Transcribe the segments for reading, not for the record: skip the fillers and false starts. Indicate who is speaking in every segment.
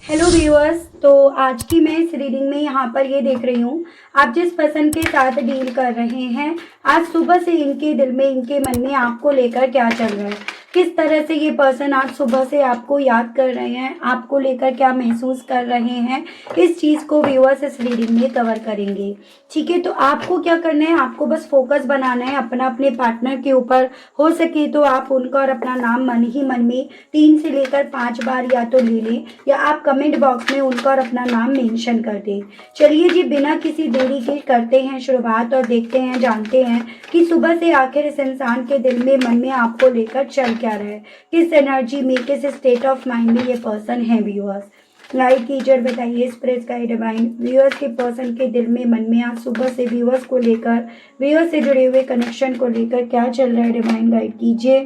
Speaker 1: Hello viewers. तो आज की मैं इस रीडिंग में यहाँ पर ये देख रही हूँ, आप जिस पर्सन के साथ डील कर रहे हैं, आज सुबह से इनके दिल में, इनके मन में आपको लेकर क्या चल रहा है, किस तरह से ये पर्सन आज सुबह से आपको याद कर रहे हैं, आपको लेकर क्या महसूस कर रहे हैं, इस चीज़ को व्यूअर्स इस रीडिंग में कवर करेंगे। ठीक है, तो आपको क्या करना है, आपको बस फोकस बनाना है अपना अपने पार्टनर के ऊपर। हो सके तो आप उनका और अपना नाम मन ही मन में 3 से लेकर 5 बार या तो ले लें, या आप कमेंट बॉक्स में उनका और अपना नाम मेंशन कर दें। चलिए जी, बिना किसी देरी के करते हैं शुरुआत और देखते हैं, जानते हैं कि सुबह से आखिर इस इंसान के दिल में, मन में आपको लेकर चल क्या रहा है, किस एनर्जी में, किस स्टेट ऑफ माइंड में ये पर्सन है। व्यूअर्स लाइक कीजिए, बताइए स्प्रेस का डिवाइन व्यूअर्स के पर्सन के दिल में, मन में आज सुबह से व्यूअर्स को लेकर, व्यूअर्स से जुड़े हुए कनेक्शन को लेकर क्या चल रहा है, डिवाइन गाइड कीजिए।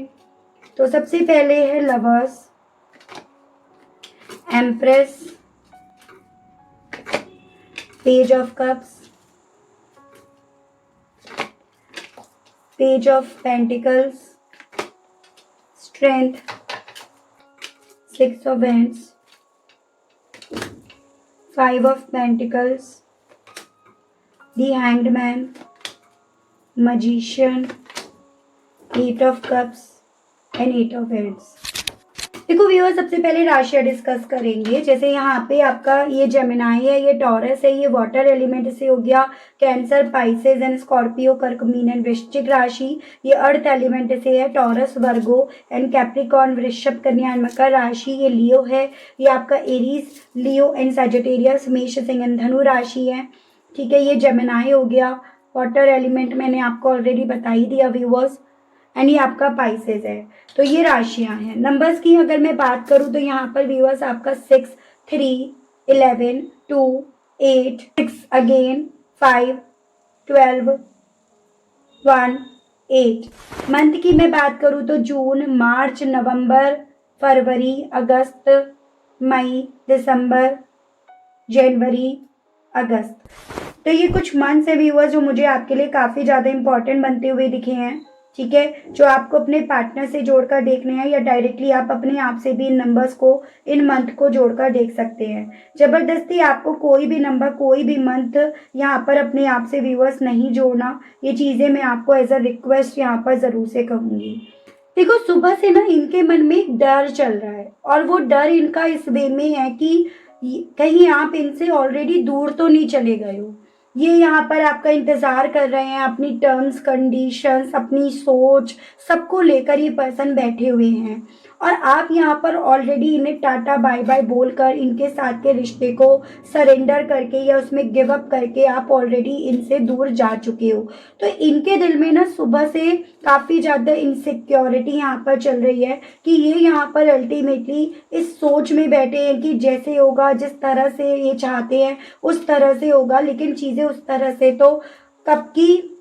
Speaker 1: तो सबसे पहले है lovers, empress, page of cups, page of pentacles, strength, 6 of hands, 5 of pentacles, the hanged man, magician, 8 of cups and 8 of hands. देखो व्यूअर, सबसे पहले राशियां डिस्कस करेंगे। जैसे यहाँ पे आपका ये जेमिनाई है, ये टॉरस है, ये वाटर एलिमेंट से हो गया, कैंसर, पाइसेस एंड स्कॉर्पियो, कर्क, मीन एंड वृश्चिक राशि। ये अर्थ एलिमेंट से है, टॉरस, वर्गो एंड कैप्रिकॉर्न, वृषभ, कन्या एंड मकर राशि। ये लियो है, ये आपका एरीज, लियो एंड सजिटेरियस, मेष, सिंह एंड धनु राशि है। ठीक है, ये जेमिनाई हो गया, वाटर एलिमेंट मैंने आपको ऑलरेडी बता ही दिया व्यूअर्स, एंड ये आपका पाइसेस है। तो ये राशियां हैं। नंबर्स की अगर मैं बात करूं तो यहाँ पर व्यूअर्स आपका 6, 3, 11, 2, 8, 6 अगेन, 5, 12, 1, 8। मंथ की मैं बात करूं तो जून, मार्च, नवंबर, फरवरी, अगस्त, मई, दिसंबर, जनवरी, अगस्त। तो ये कुछ मंथ्स है व्यूअर्स जो मुझे आपके लिए काफ़ी ज़्यादा इंपॉर्टेंट बनते हुए दिखे हैं। ठीक है, जो आपको अपने पार्टनर से जोड़कर देखने हैं, या डायरेक्टली आप अपने आप से भी इन नंबर्स को, इन मंथ को जोड़कर देख सकते हैं। जबरदस्ती आपको कोई भी नंबर, कोई भी मंथ यहाँ पर अपने आप से व्यूअर्स नहीं जोड़ना। ये चीज़ें मैं आपको एज अ रिक्वेस्ट यहाँ पर ज़रूर से कहूँगी। देखो, सुबह से ना इनके मन में एक डर चल रहा है, और वो डर इनका इस वे में है कि कहीं आप इनसे ऑलरेडी दूर तो नहीं चले गए हो। ये यहाँ पर आपका इंतजार कर रहे हैं, अपनी टर्म्स, कंडीशंस, अपनी सोच, सबको लेकर ये पर्सन बैठे हुए हैं, और आप यहाँ पर ऑलरेडी इन्हें टाटा बाय बाय बोलकर इनके साथ के रिश्ते को सरेंडर करके या उसमें गिव अप करके आप ऑलरेडी इनसे दूर जा चुके हो। तो इनके दिल में ना सुबह से काफ़ी ज़्यादा इनसिक्योरिटी यहाँ पर चल रही है कि ये यहाँ पर अल्टीमेटली इस सोच में बैठे हैं कि जैसे होगा, जिस तरह से ये चाहते हैं उस तरह से होगा, लेकिन चीज़ें उस तरह से तो कब की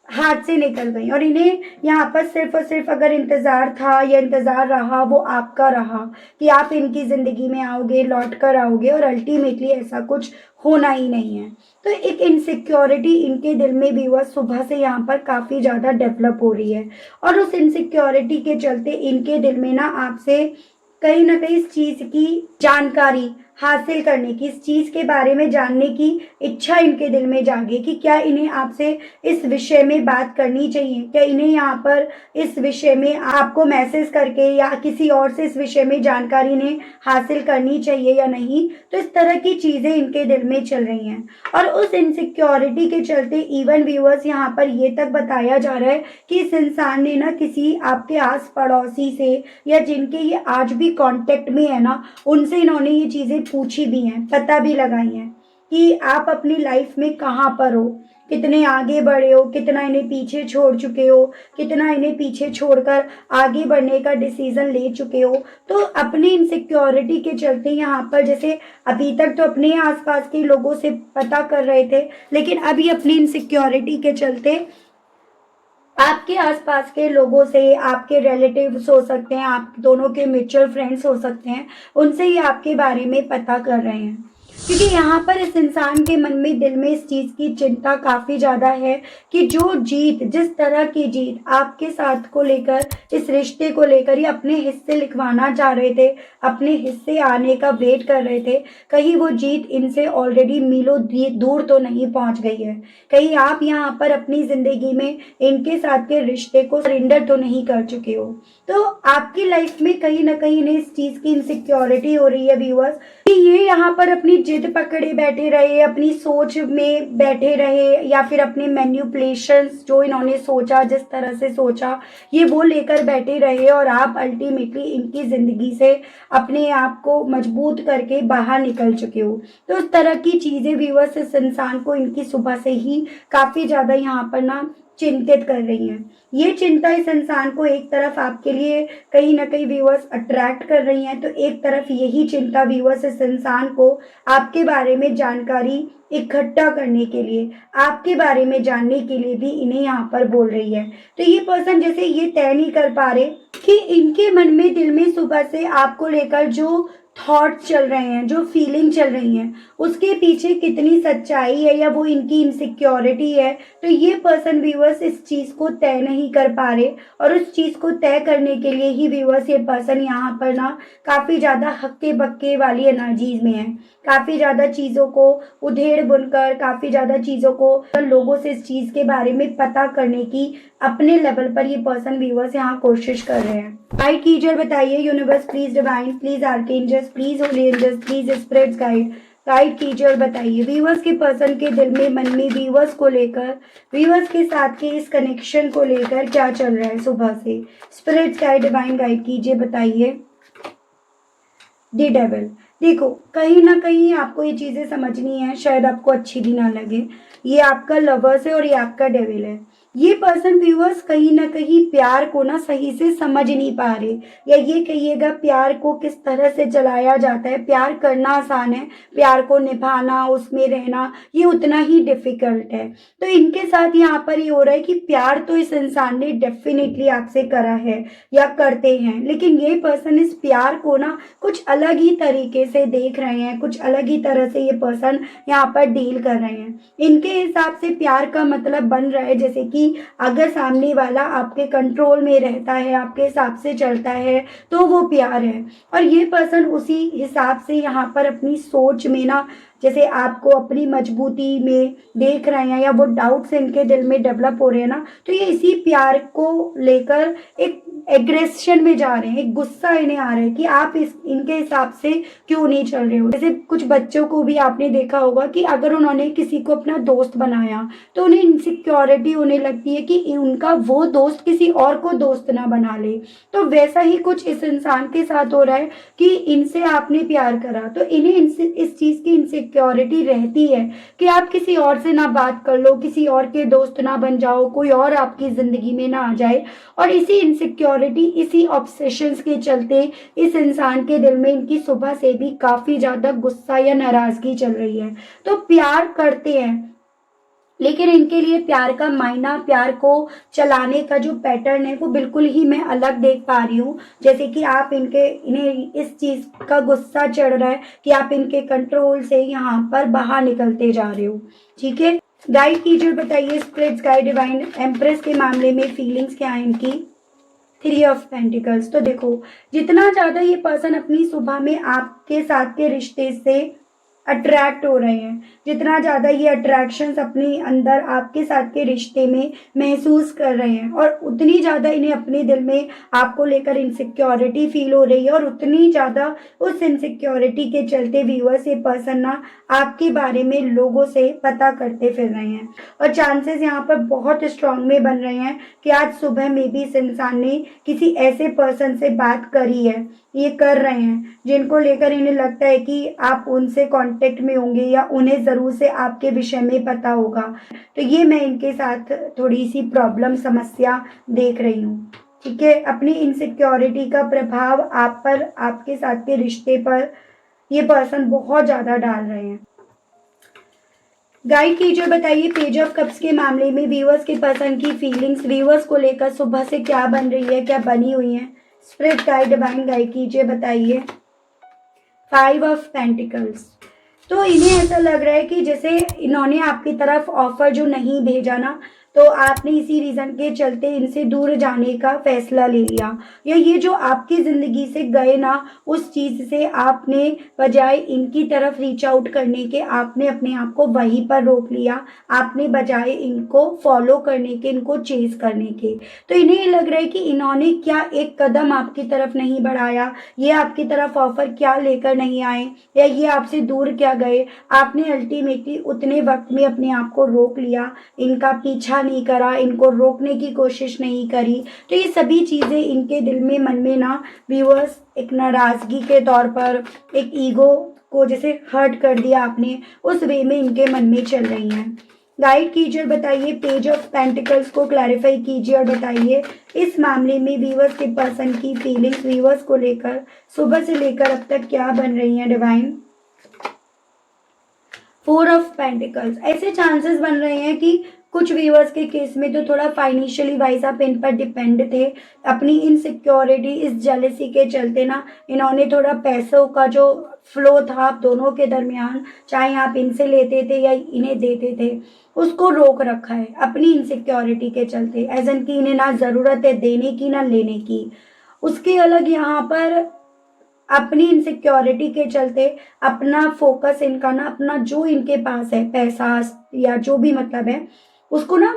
Speaker 1: हाथ से निकल गई, और इन्हें यहाँ पर सिर्फ और सिर्फ अगर इंतज़ार था या इंतज़ार रहा, वो आपका रहा कि आप इनकी ज़िंदगी में आओगे, लौट कर आओगे, और अल्टीमेटली ऐसा कुछ होना ही नहीं है। तो एक इनसिक्योरिटी इनके दिल में भी हुआ, सुबह से यहाँ पर काफ़ी ज़्यादा डेवलप हो रही है, और उस इनसिक्योरिटी के चलते इनके दिल में ना आपसे कहीं ना कहीं इस चीज़ की जानकारी हासिल करने की, इस चीज़ के बारे में जानने की इच्छा इनके दिल में जागे कि क्या इन्हें आपसे इस विषय में बात करनी चाहिए, क्या इन्हें यहाँ पर इस विषय में आपको मैसेज करके या किसी और से इस विषय में जानकारी इन्हें हासिल करनी चाहिए या नहीं। तो इस तरह की चीज़ें इनके दिल में चल रही हैं, और उस इनसिक्योरिटी के चलते इवन व्यूअर्स यहाँ पर ये तक बताया जा रहा है कि इस इंसान ने ना किसी आपके आस पड़ोसी से, या जिनके ये आज भी कांटेक्ट में है ना, उनसे इन्होंने ये चीज़ें पूछी भी हैं, पता भी लगाई हैं कि आप अपनी लाइफ में कहाँ पर हो, कितने आगे बढ़े हो, कितना इन्हें पीछे छोड़ चुके हो, कितना इन्हें पीछे छोड़कर आगे बढ़ने का डिसीजन ले चुके हो। तो अपनी इनसिक्योरिटी के चलते यहाँ पर, जैसे अभी तक तो अपने आसपास के लोगों से पता कर रहे थे, लेकिन अभी अपनी इनसिक्योरिटी के चलते आपके आसपास के लोगों से, आपके रिलेटिव्स हो सकते हैं, आप दोनों के म्यूचुअल फ्रेंड्स हो सकते हैं, उनसे ही आपके बारे में पता कर रहे हैं। क्योंकि यहाँ पर इस इंसान के मन में, दिल में इस चीज़ की चिंता काफ़ी ज़्यादा है कि जो जीत, जिस तरह की जीत आपके साथ को लेकर, इस रिश्ते को लेकर ये अपने हिस्से लिखवाना चाह रहे थे, अपने हिस्से आने का वेट कर रहे थे, कहीं वो जीत इनसे ऑलरेडी मीलों दूर तो नहीं पहुंच गई है। कहीं आप यहाँ पर अपनी ज़िंदगी में इनके साथ के रिश्ते को सरेंडर तो नहीं कर चुके हो। तो आपकी लाइफ में कहीं ना कहीं इन्हें इस चीज़ की इनसिक्योरिटी हो रही है व्यूअर्स, कि ये यहाँ पर अपनी जिद पकड़े बैठे रहे, अपनी सोच में बैठे रहे, या फिर अपने मैन्युपुलेशंस जो इन्होंने सोचा, जिस तरह से सोचा ये वो लेकर बैठे रहे, और आप अल्टीमेटली इनकी ज़िंदगी से अपने आप को मजबूत करके बाहर निकल चुके हो। तो उस तरह की चीज़ें व्यूअर्स इस इंसान को इनकी सुबह से ही काफ़ी ज़्यादा यहाँ पर ना चिंतित कर रही हैं। ये चिंता इस इंसान को एक तरफ आपके लिए कहीं ना कहीं व्यूअर्स अट्रैक्ट कर रही हैं, तो एक तरफ यही चिंता व्यूअर्स इस इंसान को आपके बारे में जानकारी इकट्ठा करने के लिए, आपके बारे में जानने के लिए भी इन्हें यहाँ पर बोल रही है। तो ये पर्सन जैसे ये तय नहीं कर पा रहे कि इनके मन में, दिल में सुबह से आपको लेकर जो थॉट्स चल रहे हैं, जो फीलिंग चल रही हैं, उसके पीछे कितनी सच्चाई है या वो इनकी इनसिक्योरिटी है। तो ये पर्सन व्यूअर्स इस चीज़ को तय नहीं कर पा रहे, और उस चीज़ को तय करने के लिए ही व्यूअर्स ये पर्सन यहाँ पर ना काफ़ी ज़्यादा हक्के बक्के वाली एनर्जीज में है, काफ़ी ज़्यादा चीज़ों को उधेड़ बुनकर, काफ़ी ज़्यादा चीज़ों को लोगों से इस चीज़ के बारे में पता करने की अपने लेवल पर ये पर्सन व्यूअर्स यहाँ कोशिश कर रहे हैं। गाइड कीजिए, बताइए universe please, divine please, archangels please, holy angels please, spirits guide कीजिए और बताइए व्यूअर्स के पर्सन के दिल में, मन में व्यूअर्स को लेकर, व्यूअर्स के साथ के इस कनेक्शन को लेकर क्या चल रहा है सुबह से। स्पिरिट्स गाइड, डिवाइन गाइड कीजिए, बताइए। दी डेविल, देखो कहीं ना कहीं आपको ये चीज़ें समझनी है, शायद आपको अच्छी भी ना लगे। ये आपका लवर्स है और ये आपका डेविल है। ये पर्सन व्यूअर्स कहीं ना कहीं प्यार को ना सही से समझ नहीं पा रहे, या ये कहिएगा प्यार को किस तरह से चलाया जाता है। प्यार करना आसान है, प्यार को निभाना, उसमें रहना ये उतना ही डिफिकल्ट है। तो इनके साथ यहाँ पर ये हो रहा है कि प्यार तो इस इंसान ने डेफिनेटली आपसे करा है या करते हैं, लेकिन ये पर्सन इस प्यार को ना कुछ अलग ही तरीके से देख रहे हैं, कुछ अलग ही तरह से ये पर्सन यहाँ पर डील कर रहे हैं। इनके हिसाब से प्यार का मतलब बन रहा है जैसे कि अगर सामने वाला आपके कंट्रोल में रहता है, आपके हिसाब से चलता है, तो वो प्यार है। और ये पर्सन उसी हिसाब से यहाँ पर अपनी सोच में ना, जैसे आपको अपनी मजबूती में देख रहे हैं, या वो डाउट्स इनके दिल में डेवलप हो रहे हैं ना, तो ये इसी प्यार को लेकर एक एग्रेशन में जा रहे हैं, एक गुस्सा इन्हें आ रहा है कि आप इनके हिसाब से क्यों नहीं चल रहे हो। जैसे कुछ बच्चों को भी आपने देखा होगा कि अगर उन्होंने किसी को अपना दोस्त बनाया तो उन्हें इनसिक्योरिटी होने लगती है कि उनका वो दोस्त किसी और को दोस्त ना बना ले। तो वैसा ही कुछ इस इंसान के साथ हो रहा है कि इनसे आपने प्यार करा तो इन्हें इस चीज़ की इनसिक्योरिटी रहती है कि आप किसी और से ना बात कर लो, किसी और के दोस्त ना बन जाओ, कोई और आपकी ज़िंदगी में ना आ जाए। और इसी इनसिक्योरिटी, इसी ऑब्सेशंस के चलते इस इंसान के दिल में इनकी सुबह से भी काफ़ी ज़्यादा गुस्सा या नाराज़गी चल रही है। तो प्यार करते हैं, लेकिन इनके लिए प्यार का मायना, प्यार को चलाने का जो पैटर्न है वो बिल्कुल ही मैं अलग देख पा रही हूँ। जैसे कि आप इन्हें इस चीज़ का गुस्सा चढ़ रहा है कि आप इनके कंट्रोल से यहाँ पर बाहर निकलते जा रहे हो। ठीक है, गाइड कीजिए, बताइए स्पिरिट्स गाइड, डिवाइन एम्प्रेस के मामले में फीलिंग्स क्या है इनकी। 3 ऑफ पेंटिकल्स। तो देखो जितना ज़्यादा ये पर्सन अपनी सुबह में आपके साथ के रिश्ते से अट्रैक्ट हो रहे हैं, जितना ज़्यादा ये अट्रैक्शंस अपने अंदर आपके साथ के रिश्ते में महसूस कर रहे हैं, और उतनी ज़्यादा इन्हें अपने दिल में आपको लेकर इनसिक्योरिटी फील हो रही है, और उतनी ज़्यादा उस इनसिक्योरिटी के चलते व्यूअर्स ये पर्सन ना आपके बारे में लोगों से पता करते फिर रहे हैं। और चांसेस यहाँ पर बहुत स्ट्रांग में बन रहे हैं कि आज सुबह में भी इस इंसान ने किसी ऐसे पर्सन से बात करी है, ये कर रहे हैं, जिनको लेकर इन्हें लगता है कि आप उनसे कांटेक्ट में होंगे या उन्हें ज़रूर से आपके विषय में पता होगा। तो ये मैं इनके साथ थोड़ी सी प्रॉब्लम, समस्या देख रही हूँ। ठीक है, अपनी इनसिक्योरिटी का प्रभाव आप पर, आपके साथ के रिश्ते पर ये पर्सन बहुत ज़्यादा डाल रहे हैं। गाइड कीजिए, बताइए पेज ऑफ कप्स के मामले में व्यूअर्स के पर्सन की फीलिंग्स व्यूअर्स को लेकर सुबह से क्या बन रही है, क्या बनी हुई है। स्पिरिट गाइड, डिवाइन गाइड कीजिए, बताइए। 5 ऑफ पेंटिकल्स। तो इन्हें ऐसा लग रहा है कि जैसे इन्होंने आपकी तरफ ऑफर जो नहीं भेजा ना, तो आपने इसी रीजन के चलते इनसे दूर जाने का फैसला ले लिया, या ये जो आपकी जिंदगी से गए ना, उस चीज से आपने बजाय इनकी तरफ रीच आउट करने के आपने अपने आप को वहीं पर रोक लिया, आपने बजाय इनको फॉलो करने के, इनको चेज करने के। तो इन्हें लग रहा है कि इन्होंने क्या एक कदम आपकी तरफ नहीं बढ़ाया, ये आपकी तरफ ऑफर क्या लेकर नहीं आए, या ये आपसे दूर क्या गए। आपने अल्टीमेटली उतने वक्त में अपने आप को रोक लिया, इनका पीछा नहीं करा, इनको रोकने की कोशिश नहीं करी। तो ये सभी चीजें इनके दिल में, मन में ना व्यूअर्स, एक नाराजगी के तौर पर, एक ईगो को जैसे हर्ट कर दिया आपने, उस वे में इनके मन में चल रही हैं। गाइड कीजिए और बताइए, पेज ऑफ पेंटिकल्स को क्लैरिफाई कीजिए और बताइए इस मामले में व्यूअर्स के पर्सन की फीलिंग्स व्यूअर्स को लेकर सुबह से लेकर अब तक क्या बन रही हैं डिवाइन। 4 ऑफ पेंटिकल्स, ऐसे चांसेस बन रहे हैं कि कुछ व्यूअर्स के केस में तो थोड़ा फाइनेंशियली वाइज आप इन पर डिपेंड थे, अपनी इनसिक्योरिटी, इस जेलसी के चलते ना इन्होंने थोड़ा पैसों का जो फ्लो था आप दोनों के दरमियान, चाहे आप इनसे लेते थे या इन्हें देते थे, उसको रोक रखा है अपनी इनसिक्योरिटी के चलते, एज एन कि इन्हें ना ज़रूरत है देने की ना लेने की। उसके अलग यहाँ पर अपनी इनसिक्योरिटी के चलते अपना फोकस इनका ना, अपना जो इनके पास है पैसा या जो भी मतलब है, उसको ना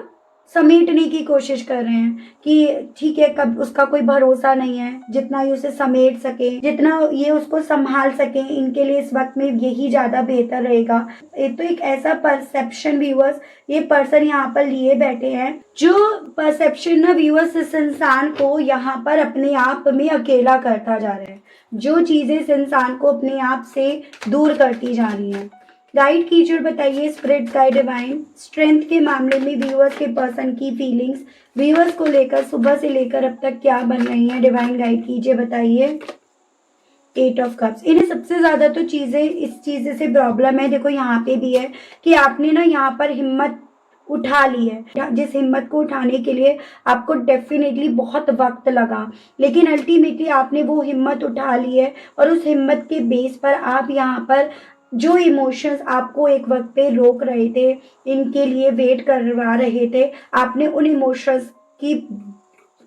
Speaker 1: समेटने की कोशिश कर रहे हैं कि ठीक है, कब उसका कोई भरोसा नहीं है, जितना ये उसे समेट सके, जितना ये उसको संभाल सके, इनके लिए इस वक्त में यही ज्यादा बेहतर रहेगा। तो एक ऐसा परसेप्शन व्यूअर्स ये पर्सन यहाँ पर लिए बैठे हैं, जो परसेप्शन ना व्यूअर्स इस इंसान को यहाँ पर अपने आप में अकेला करता जा रहा है, जो चीजें इस इंसान को अपने आप से दूर करती जा रही हैं। गाइड कीजिए और बताइए स्पिरिट गाइड डिवाइन, स्ट्रेंथ के मामले में व्यूअर्स के पर्सन की फीलिंग्स व्यूअर्स को लेकर सुबह से लेकर अब तक क्या बन रही हैं। डिवाइन गाइड कीजिए, बताइए। 8 ऑफ कप्स, इन्हें सबसे ज्यादा तो चीजें इस चीज से प्रॉब्लम है, देखो यहाँ पे भी है कि आपने ना यहाँ पर हिम्मत उठा ली है, जिस हिम्मत को उठाने के लिए आपको डेफिनेटली बहुत वक्त लगा, लेकिन अल्टीमेटली आपने वो हिम्मत उठा ली है, और उस हिम्मत के बेस पर आप यहाँ पर जो इमोशंस आपको एक वक्त पे रोक रहे थे, इनके लिए वेट करवा रहे थे, आपने उन इमोशंस की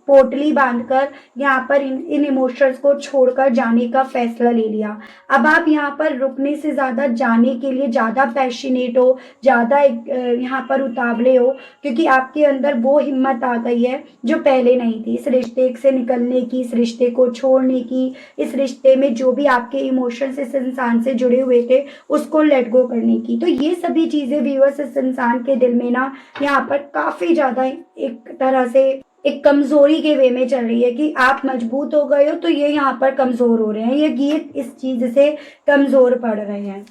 Speaker 1: पोटली बांधकर यहाँ पर इन इमोशंस को छोड़कर जाने का फैसला ले लिया। अब आप यहाँ पर रुकने से ज़्यादा जाने के लिए ज़्यादा पैशनेट हो, ज़्यादा यहाँ पर उतावले हो, क्योंकि आपके अंदर वो हिम्मत आ गई है जो पहले नहीं थी, इस रिश्ते से निकलने की, इस रिश्ते को छोड़ने की, इस रिश्ते में जो भी आपके इमोशंस इस इंसान से जुड़े हुए थे उसको लेट गो करने की। तो ये सभी चीज़ें व्यूअर्स इस इंसान के दिल में ना यहाँ पर काफ़ी ज़्यादा एक तरह से एक कमजोरी के वे में चल रही है कि आप मजबूत हो गए हो तो ये यहाँ पर कमजोर हो रहे हैं, ये गीत इस चीज से कमजोर पड़ रहे हैं।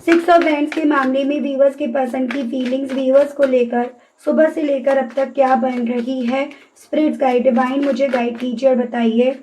Speaker 1: 6 ऑफ हैंड्स के मामले में व्यूअर्स के पर्सन की फीलिंग्स व्यूअर्स को लेकर सुबह से लेकर अब तक क्या बन रही है। स्पिरिट्स गाइड डिवाइन मुझे गाइड कीजिए और बताइए।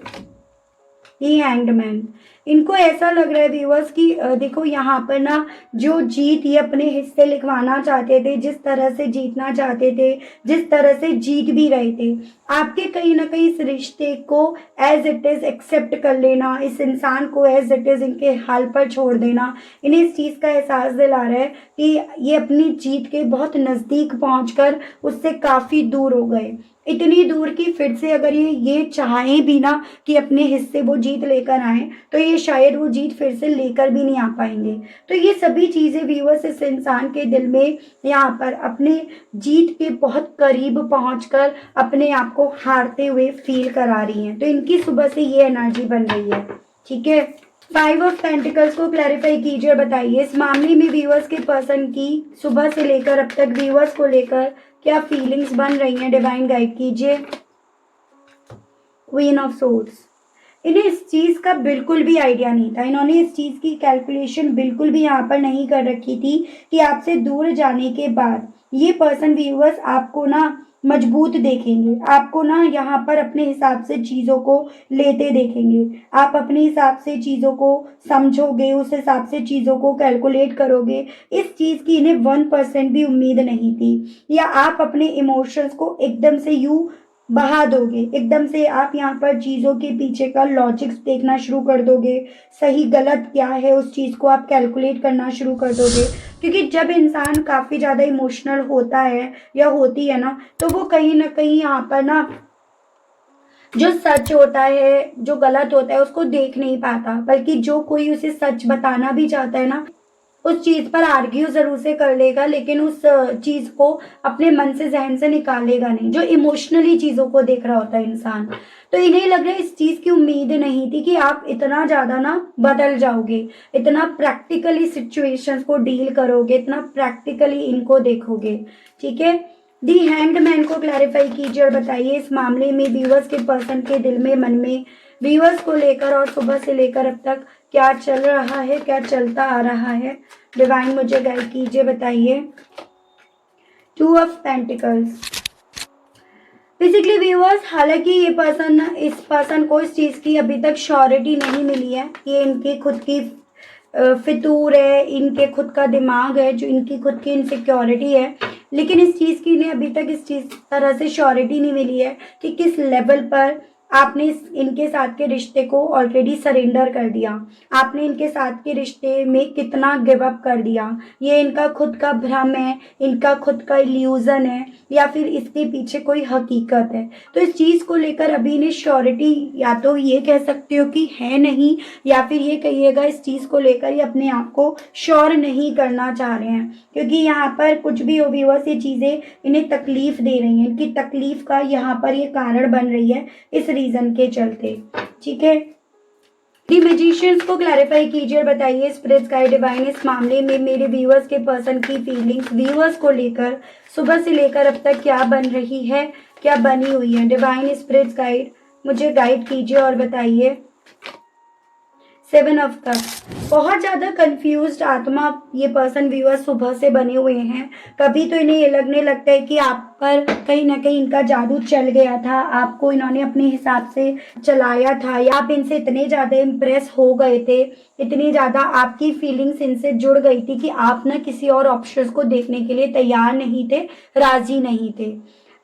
Speaker 1: ये हैंग्ड मैन, इनको ऐसा लग रहा है व्यूअर्स कि देखो यहाँ पर ना जो जीत ये अपने हिस्से लिखवाना चाहते थे, जिस तरह से जीतना चाहते थे, जिस तरह से जीत भी रहे थे, आपके कहीं ना कहीं इस रिश्ते को एज इट इज़ एक्सेप्ट कर लेना, इस इंसान को एज इट इज़ इनके हाल पर छोड़ देना, इन्हें इस चीज़ का एहसास दिला रहा है कि ये अपनी जीत के बहुत नज़दीक पहुँचकर उससे काफ़ी दूर हो गए, इतनी दूर की फिर से अगर ये चाहें भी ना कि अपने हिस्से वो जीत लेकर आए, तो ये शायद वो जीत फिर से लेकर भी नहीं आ पाएंगे। तो ये सभी चीज़ें व्यूअर्स इस इंसान के दिल में यहाँ पर अपने जीत के बहुत करीब पहुंचकर अपने आप को हारते हुए फील करा रही हैं। तो इनकी सुबह से ये एनर्जी बन रही है, ठीक है। 5 ऑफ पेंटिकल्स को क्लैरिफाई कीजिए और बताइए इस मामले में व्यूअर्स के पर्सन की सुबह से लेकर अब तक व्यूअर्स को लेकर क्या फीलिंग्स बन रही हैं। डिवाइन गाइड कीजिए। क्वीन ऑफ सोर्ड्स, इन्हें इस चीज़ का बिल्कुल भी आइडिया नहीं था, इन्होंने इस चीज़ की कैलकुलेशन बिल्कुल भी यहाँ पर नहीं कर रखी थी कि आपसे दूर जाने के बाद ये पर्सन व्यूअर्स आपको ना मजबूत देखेंगे, आपको ना यहाँ पर अपने हिसाब से चीज़ों को लेते देखेंगे, आप अपने हिसाब से चीज़ों को समझोगे, उस हिसाब से चीज़ों को कैलकुलेट करोगे। इस चीज़ की इन्हें 1% भी उम्मीद नहीं थी, या आप अपने इमोशंस को एकदम से यूँ बहा दोगे एकदम से। आप यहाँ पर चीज़ों के पीछे का लॉजिक्स देखना शुरू कर दोगे, सही गलत क्या है उस चीज़ को आप कैलकुलेट करना शुरू कर दोगे। क्योंकि जब इंसान काफ़ी ज़्यादा इमोशनल होता है या होती है ना, तो वो कहीं ना कहीं यहाँ पर ना जो सच होता है, जो गलत होता है, उसको देख नहीं पाता, बल्कि जो कोई उसे सच बताना भी चाहता है ना, उस चीज़ पर आर्ग्यू ज़रूर से कर लेगा, लेकिन उस चीज़ को अपने मन से, ज़हन से निकालेगा नहीं, जो इमोशनली चीज़ों को देख रहा होता है इंसान। तो इन्हें लग रहा है, इस चीज़ की उम्मीद नहीं थी कि आप इतना ज़्यादा ना बदल जाओगे, इतना प्रैक्टिकली सिचुएशंस को डील करोगे, इतना प्रैक्टिकली इनको देखोगे। ठीक है, दी हैंग्ड मैन को क्लैरिफाई कीजिए और बताइए इस मामले में व्यूअर्स के पर्सन के दिल में, मन में व्यूअर्स को लेकर और सुबह से लेकर अब तक क्या चल रहा है, क्या चलता आ रहा है। डिवाइन मुझे गाइड कीजिए, बताइए। Two of pentacles. Basically viewers, हालांकि ये पर्सन, इस पर्सन को इस चीज़ की अभी तक श्योरिटी नहीं मिली है। ये इनकी खुद की फितूर है, इनके खुद का दिमाग है, जो इनकी खुद की इनसिक्योरिटी है। लेकिन इस चीज़ की इन्हें अभी तक इस चीज़ तरह से श्योरिटी नहीं मिली है कि किस लेवल पर आपने इनके साथ के रिश्ते को ऑलरेडी सरेंडर कर दिया, आपने इनके साथ के रिश्ते में कितना गिव अप कर दिया। ये इनका खुद का भ्रम है, इनका खुद का इल्यूजन है, या फिर इसके पीछे कोई हकीकत है। तो इस चीज़ को लेकर अभी इन्हें श्योरिटी, या तो ये कह सकते हो कि है नहीं, या फिर ये कहिएगा इस चीज़ को लेकर ये अपने आप को श्योर नहीं करना चाह रहे हैं। क्योंकि यहाँ पर कुछ भी हो व्यूअर्स, ये चीज़ें इन्हें तकलीफ दे रही हैं, इनकी तकलीफ का यहाँ पर ये कारण बन रही है इस रीजन के चलते। ठीक है, दी मैजिशियंस को क्लैरिफाई कीजिए और बताइए स्पिरिट्स गाइड डिवाइन इस मामले में मेरे व्यूअर्स के पर्सन की फीलिंग्स व्यूअर्स को लेकर सुबह से लेकर अब तक क्या बन रही है, क्या बनी हुई है। डिवाइन स्पिरिट्स गाइड मुझे गाइड कीजिए और बताइए। Seven of cups. बहुत ज़्यादा कंफ्यूज्ड आत्मा ये पर्सन व्यूअर सुबह से बने हुए हैं। कभी तो इन्हें ये लगने लगता है कि आप पर कहीं ना कहीं इनका जादू चल गया था, आपको इन्होंने अपने हिसाब से चलाया था, या आप इनसे इतने ज़्यादा इम्प्रेस हो गए थे, इतनी ज़्यादा आपकी फीलिंग्स इनसे जुड़ गई थी कि आप ना किसी और ऑप्शंस को देखने के लिए तैयार नहीं थे, राजी नहीं थे।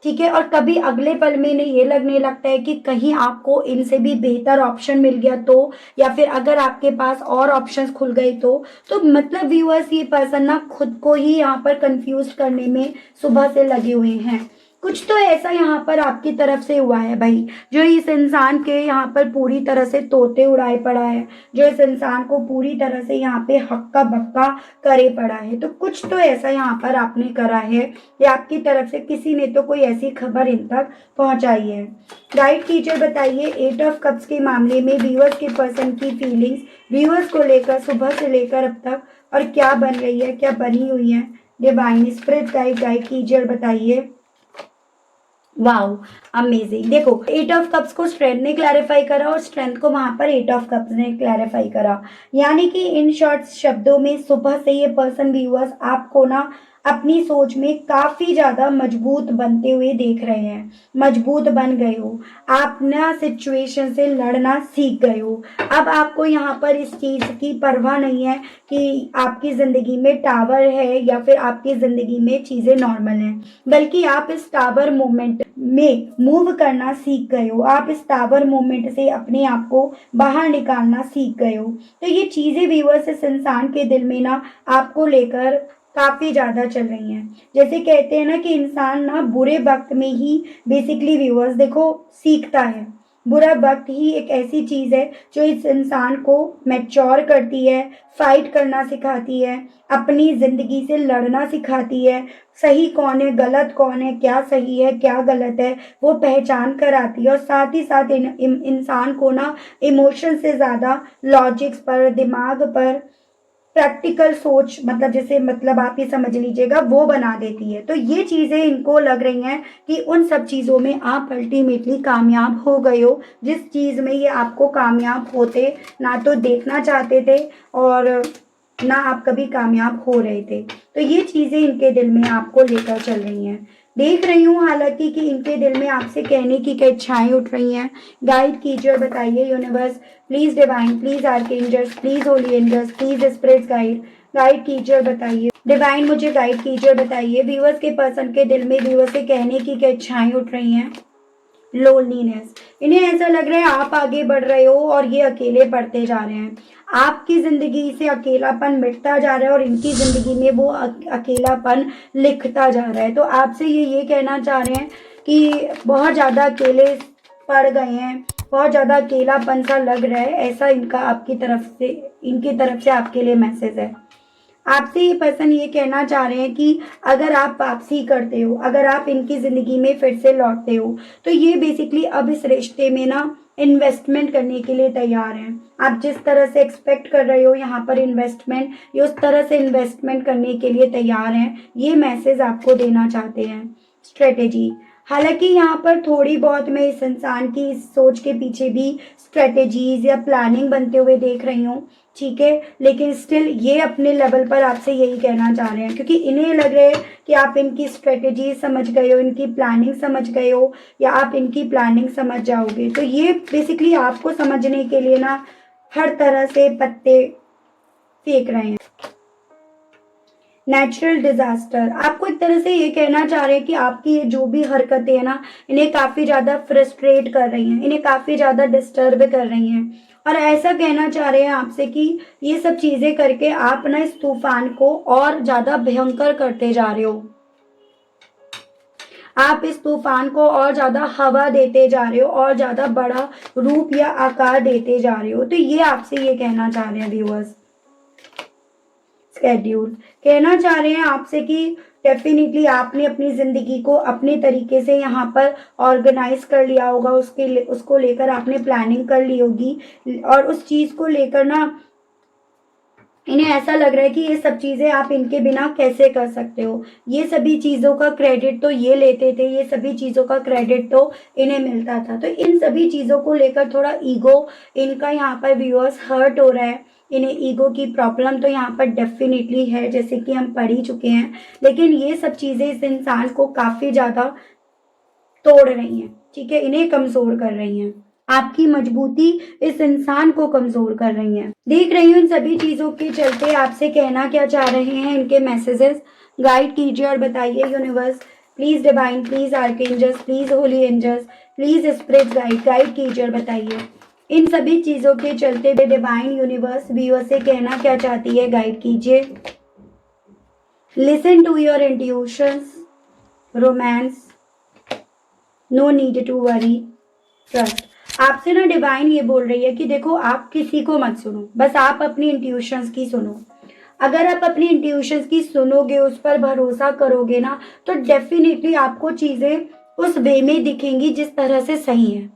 Speaker 1: ठीक है, और कभी अगले पल में इन्हें ये लगने लगता है कि कहीं आपको इनसे भी बेहतर ऑप्शन मिल गया तो, या फिर अगर आपके पास और ऑप्शंस खुल गई तो मतलब व्यूअर्स ये पर्सन ना खुद को ही यहाँ पर कंफ्यूज करने में सुबह से लगे हुए हैं। कुछ तो ऐसा यहाँ पर आपकी तरफ से हुआ है भाई, जो इस इंसान के यहाँ पर पूरी तरह से तोते उड़ाए पड़ा है, जो इस इंसान को पूरी तरह से यहाँ पे हक्का बक्का करे पड़ा है। तो कुछ तो ऐसा यहाँ पर आपने करा है, या आपकी तरफ से किसी ने तो कोई ऐसी खबर इन तक पहुंचाई है। गाइड कीजिए, बताइए एट ऑफ कप्स के मामले में व्यूअर्स के पर्सन की फीलिंग्स व्यूअर्स को लेकर सुबह से लेकर अब तक, और क्या बन रही है, क्या बनी हुई है। डिवाइन स्पिरिट गाइड कीजिए और बताइए। Wow, amazing. देखो, एट ऑफ कप्स को स्ट्रेंथ ने क्लैरिफाई करा और स्ट्रेंथ को वहां पर एट ऑफ कप्स ने क्लैरिफाई करा। यानी कि इन शॉर्ट शब्दों में सुबह से ये पर्सन व्यूअर्स आपको ना अपनी सोच में काफी ज्यादा मजबूत बनते हुए देख रहे हैं। मजबूत बन गए हो आप ना, सिचुएशन से लड़ना सीख गए हो। अब आपको यहाँ पर इस चीज की परवाह नहीं है कि आपकी जिंदगी में टावर है या फिर आपकी जिंदगी में चीजें नॉर्मल हैं, बल्कि आप इस टावर मूवमेंट में मूव करना सीख गए हो। आप इस टावर मूवमेंट से अपने आप को बाहर निकालना सीख गए हो। तो ये चीजें व्यूअर्स इस इंसान के दिल में ना आपको लेकर काफी ज्यादा चल रही हैं। जैसे कहते हैं ना कि इंसान ना बुरे वक्त में ही बेसिकली व्यूअर्स देखो सीखता है। बुरा वक्त ही एक ऐसी चीज है जो इस इंसान को मैच्योर करती है, फाइट करना सिखाती है, अपनी जिंदगी से लड़ना सिखाती है। सही कौन है, गलत कौन है, क्या सही है, क्या गलत है, वो पहचान कर आती है। और साथ ही साथ इंसान को ना इमोशन से ज्यादा लॉजिक्स पर, दिमाग पर, प्रैक्टिकल सोच, मतलब जैसे मतलब आप ये समझ लीजिएगा, वो बना देती है। तो ये चीज़ें इनको लग रही हैं कि उन सब चीज़ों में आप अल्टीमेटली कामयाब हो गए हो, जिस चीज़ में ये आपको कामयाब होते ना तो देखना चाहते थे और ना आप कभी कामयाब हो रहे थे। तो ये चीज़ें इनके दिल में आपको लेकर चल रही हैं। देख रही हूँ हालांकि कि इनके दिल में आपसे कहने की क्या इच्छाएं उठ रही हैं। गाइड कीजिए और बताइए universe, please divine, please archangels, please holy angels, please spirits guide कीजिए और बताइए। डिवाइन मुझे गाइड कीजिए और बताइए व्यूअर्स के पर्सन के दिल में व्यूअर्स से कहने की क्या इच्छाएं उठ रही हैं। लोनलीनेस, इन्हें ऐसा लग रहा है आप आगे बढ़ रहे हो और ये अकेले बढ़ते जा रहे हैं। आपकी ज़िंदगी से अकेलापन मिटता जा रहा है और इनकी ज़िंदगी में वो अकेलापन लिखता जा रहा है। तो आपसे ये कहना चाह रहे हैं कि बहुत ज़्यादा अकेले पड़ गए हैं, बहुत ज़्यादा अकेलापन सा लग रहा है, ऐसा इनका आपकी तरफ से, इनकी तरफ से आपके लिए मैसेज है। आपसे ये पर्सन ये कहना चाह रहे हैं कि अगर आप वापसी करते हो, अगर आप इनकी ज़िंदगी में फिर से लौटते हो, तो ये बेसिकली अब इस रिश्ते में ना इन्वेस्टमेंट करने के लिए तैयार हैं। आप जिस तरह से एक्सपेक्ट कर रहे हो यहाँ पर इन्वेस्टमेंट, ये उस तरह से इन्वेस्टमेंट करने के लिए तैयार हैं। ये मैसेज आपको देना चाहते हैं। स्ट्रेटेजी, हालांकि यहाँ पर थोड़ी बहुत मैं इस इंसान की इस सोच के पीछे भी स्ट्रेटेजीज या प्लानिंग बनते हुए देख रही हूँ, ठीक है, लेकिन स्टिल ये अपने लेवल पर आपसे यही कहना चाह रहे हैं, क्योंकि इन्हें लग रहा है कि आप इनकी स्ट्रेटेजी समझ गए हो, इनकी प्लानिंग समझ गए हो, या आप इनकी प्लानिंग समझ जाओगे। तो ये बेसिकली आपको समझने के लिए ना हर तरह से पत्ते फेंक रहे हैं। नेचुरल डिजास्टर, आपको एक तरह से ये कहना चाह रहे हैं कि आपकी ये जो भी हरकतें हैं ना, इन्हें काफ़ी ज़्यादा फ्रस्ट्रेट कर रही हैं, इन्हें काफ़ी ज़्यादा डिस्टर्ब कर रही हैं, और ऐसा कहना चाह रहे हैं आपसे कि ये सब चीज़ें करके आप ना इस तूफान को और ज़्यादा भयंकर करते जा रहे हो, आप इस तूफान को और ज़्यादा हवा देते जा रहे हो और ज़्यादा बड़ा रूप या आकार देते जा रहे हो। तो ये आपसे ये कहना चाह रहे हैं व्यूअर्स। शेड्यूल, कहना चाह रहे हैं आपसे कि डेफिनेटली आपने अपनी ज़िंदगी को अपने तरीके से यहाँ पर ऑर्गेनाइज कर लिया होगा, उसको लेकर आपने प्लानिंग कर ली होगी, और उस चीज़ को लेकर ना इन्हें ऐसा लग रहा है कि ये सब चीज़ें आप इनके बिना कैसे कर सकते हो। ये सभी चीज़ों का क्रेडिट तो ये लेते थे, ये सभी चीज़ों का क्रेडिट तो इन्हें मिलता था। तो इन सभी चीज़ों को लेकर थोड़ा ईगो इनका यहाँ पर व्यूअर्स हर्ट हो रहा है। इन्हें ईगो की प्रॉब्लम तो यहाँ पर डेफिनेटली है, जैसे कि हम पढ़ ही चुके हैं, लेकिन ये सब चीज़ें इस इंसान को काफ़ी ज़्यादा तोड़ रही हैं, ठीक है, इन्हें कमज़ोर कर रही हैं। आपकी मजबूती इस इंसान को कमज़ोर कर रही है। देख रही हूँ इन सभी चीज़ों के चलते आपसे कहना क्या चाह रहे हैं इनके मैसेजेस, गाइड कीजिए और बताइए universe. Please divine, please archangels, please holy angels, please spirit guide कीजिए और बताइए इन सभी चीज़ों के चलते डिवाइन यूनिवर्स व्यूअर से कहना क्या चाहती है, गाइड कीजिए। Listen to your intuitions, romance, no need to worry, trust. आपसे ना डिवाइन ये बोल रही है कि देखो आप किसी को मत सुनो, बस आप अपनी इंट्यूशंस की सुनो। अगर आप अपनी इंट्यूशंस की सुनोगे, उस पर भरोसा करोगे ना, तो डेफिनेटली आपको चीज़ें उस वे में दिखेंगी जिस तरह से सही है,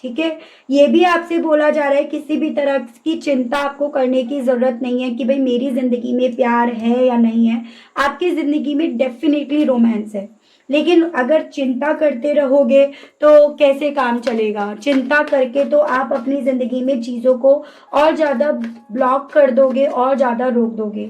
Speaker 1: ठीक है। ये भी आपसे बोला जा रहा है किसी भी तरह की चिंता आपको करने की ज़रूरत नहीं है कि भाई मेरी ज़िंदगी में प्यार है या नहीं है। आपकी ज़िंदगी में डेफिनेटली रोमांस है, लेकिन अगर चिंता करते रहोगे तो कैसे काम चलेगा। चिंता करके तो आप अपनी ज़िंदगी में चीज़ों को और ज़्यादा ब्लॉक कर दोगे और ज़्यादा रोक दोगे।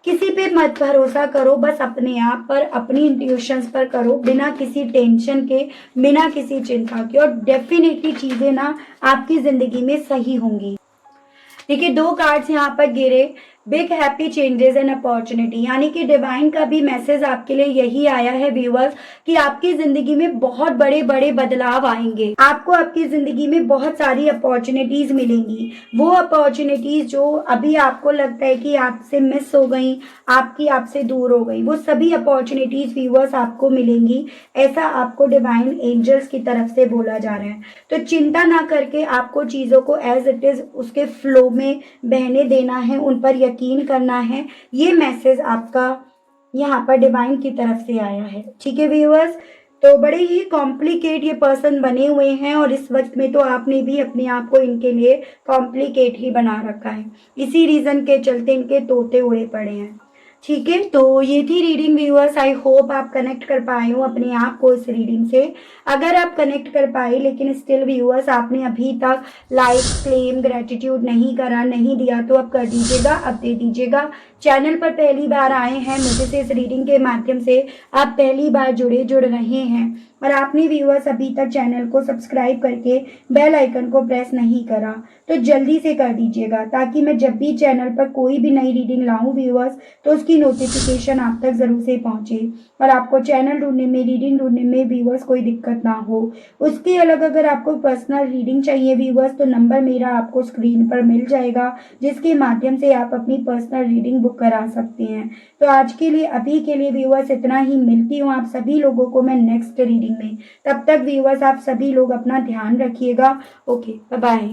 Speaker 1: किसी पे मत भरोसा करो, बस अपने आप पर, अपनी इंट्यूशंस पर करो, बिना किसी टेंशन के, बिना किसी चिंता के, और डेफिनेटली चीज़ें ना आपकी ज़िंदगी में सही होंगी। देखिए 2 कार्ड्स यहाँ पर गिरे, big happy changes and opportunity, यानी कि डिवाइन का भी मैसेज आपके लिए यही आया है व्यूअर्स कि आपकी ज़िंदगी में बहुत बड़े बड़े बदलाव आएंगे। आपको आपकी ज़िंदगी में बहुत सारी अपॉर्चुनिटीज़ मिलेंगी। वो अपॉर्चुनिटीज़ जो अभी आपको लगता है कि आपसे मिस हो गई, आपसे दूर हो गई, वो सभी अपॉर्चुनिटीज़ व्यूअर्स आपको मिलेंगी, ऐसा आपको डिवाइन एंजल्स की तरफ से बोला जा रहा है। तो चिंता ना करके आपको चीज़ों को एज इट इज़ उसके फ्लो में बहने देना है, उन पर यकीन करना है। ये मैसेज आपका यहाँ पर डिवाइन की तरफ से आया है, ठीक है व्यूअर्स। तो बड़े ही कॉम्प्लिकेट ये पर्सन बने हुए हैं, और इस वक्त में तो आपने भी अपने आप को इनके लिए कॉम्प्लिकेट ही बना रखा है। इसी रीज़न के चलते इनके तोते उड़े पड़े हैं, ठीक है। तो ये थी रीडिंग व्यूअर्स। आई होप आप कनेक्ट कर पाए हो अपने आप को इस रीडिंग से। अगर आप कनेक्ट कर पाए लेकिन स्टिल व्यूअर्स आपने अभी तक लाइक, क्लेम, ग्रेटिट्यूड नहीं करा, नहीं दिया, तो अब कर दीजिएगा, अब दे दीजिएगा। चैनल पर पहली बार आए हैं, मुझे से इस रीडिंग के माध्यम से आप पहली बार जुड़ रहे हैं, और आपने व्यूअर्स अभी तक चैनल को सब्सक्राइब करके बेल आइकन को प्रेस नहीं करा तो जल्दी से कर दीजिएगा, ताकि मैं जब भी चैनल पर कोई भी नई रीडिंग लाऊं व्यूअर्स तो उसकी नोटिफिकेशन आप तक ज़रूर से पहुंचे और आपको चैनल ढूंढने में, रीडिंग ढूंढने में व्यूअर्स कोई दिक्कत ना हो। उसके अलग अगर आपको पर्सनल रीडिंग चाहिए व्यूअर्स तो नंबर मेरा आपको स्क्रीन पर मिल जाएगा, जिसके माध्यम से आप अपनी पर्सनल रीडिंग बुक करा सकते हैं। तो आज के लिए, अभी के लिए व्यूअर्स इतना ही। मिलती हूँ आप सभी लोगों को मैं नेक्स्ट रीडिंग में। तब तक व्यूअर्स आप सभी लोग अपना ध्यान रखिएगा। Okay, bye bye.